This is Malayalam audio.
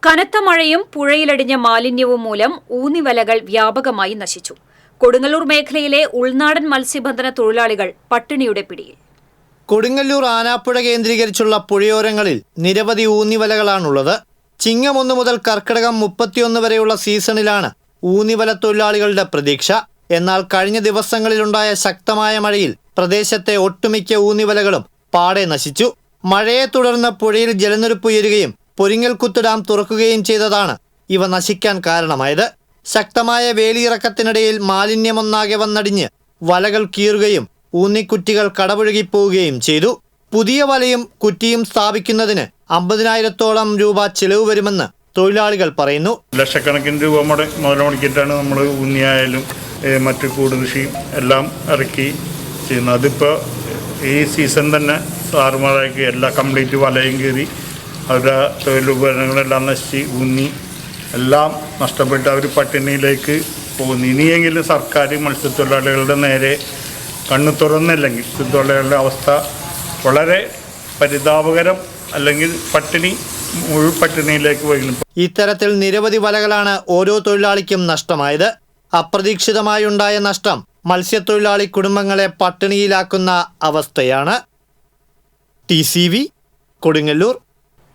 കനത്ത മഴയും പുഴയിലടിഞ്ഞ മാലിന്യവും മൂലം ഊന്നിവലകൾ വ്യാപകമായി നശിച്ചു. കൊടുങ്ങല്ലൂർ മേഖലയിലെ ഉൾനാടൻ മത്സ്യബന്ധന തൊഴിലാളികൾ പട്ടിണിയുടെ പിടിയിൽ. കൊടുങ്ങല്ലൂർ ആനാപ്പുഴ കേന്ദ്രീകരിച്ചുള്ള പുഴയോരങ്ങളിൽ നിരവധി ഊന്നിവലകളാണുള്ളത്. ചിങ്ങം 1 മുതൽ കർക്കിടകം 31 വരെയുള്ള സീസണിലാണ് ഊന്നിവല തൊഴിലാളികളുടെ പ്രതീക്ഷ. എന്നാൽ കഴിഞ്ഞ ദിവസങ്ങളിലുണ്ടായ ശക്തമായ മഴയിൽ പ്രദേശത്തെ ഒട്ടുമിക്ക ഊന്നിവലകളും പാടെ നശിച്ചു. മഴയെ തുടർന്ന് പുഴയിൽ ജലനിരപ്പ് ഉയരുകയും പൊരിങ്ങൽകുത്ത് ഡാം തുറക്കുകയും ചെയ്തതാണ് ഇവ നശിക്കാൻ കാരണമായത്. ശക്തമായ വേലിയിറക്കത്തിനിടയിൽ മാലിന്യമൊന്നാകെ വന്നടിഞ്ഞ് വലകൾ കീറുകയും ഊന്നിക്കുറ്റികൾ കടപുഴകിപ്പോവുകയും ചെയ്തു. പുതിയ വലയും കുറ്റിയും സ്ഥാപിക്കുന്നതിന് 50,000-ഓളം രൂപ ചിലവ് വരുമെന്ന് തൊഴിലാളികൾ പറയുന്നു. ലക്ഷക്കണക്കിന് രൂപ മുതൽ നമ്മൾ ഊന്നിയായാലും മറ്റു കൂട് കൃഷിയും എല്ലാം ഇറക്കി ചെയ്യുന്നത്. അതിപ്പോൾ ഈ സീസൺ തന്നെ സാറുമാരാക്കി എല്ലാം കംപ്ലീറ്റ് വലയും കീറി അവരുടെ തൊഴിലുപകരണങ്ങളെല്ലാം നശിച്ച് ഊന്നി എല്ലാം നഷ്ടപ്പെട്ട് അവർ പട്ടിണിയിലേക്ക് പോകുന്നു. ഇനിയെങ്കിലും സർക്കാർ മത്സ്യത്തൊഴിലാളികളുടെ നേരെ കണ്ണു തുറന്നില്ലെങ്കിൽ മത്സ്യത്തൊഴിലാളികളുടെ അവസ്ഥ വളരെ പരിതാപകരം, അല്ലെങ്കിൽ പട്ടിണിയിലേക്ക് പോകുന്നു. ഇത്തരത്തിൽ നിരവധി വലകളാണ് ഓരോ തൊഴിലാളിക്കും നഷ്ടമായത്. അപ്രതീക്ഷിതമായുണ്ടായ നഷ്ടം മത്സ്യത്തൊഴിലാളി കുടുംബങ്ങളെ പട്ടിണിയിലാക്കുന്ന അവസ്ഥയാണ്. TCV കൊടുങ്ങല്ലൂർ.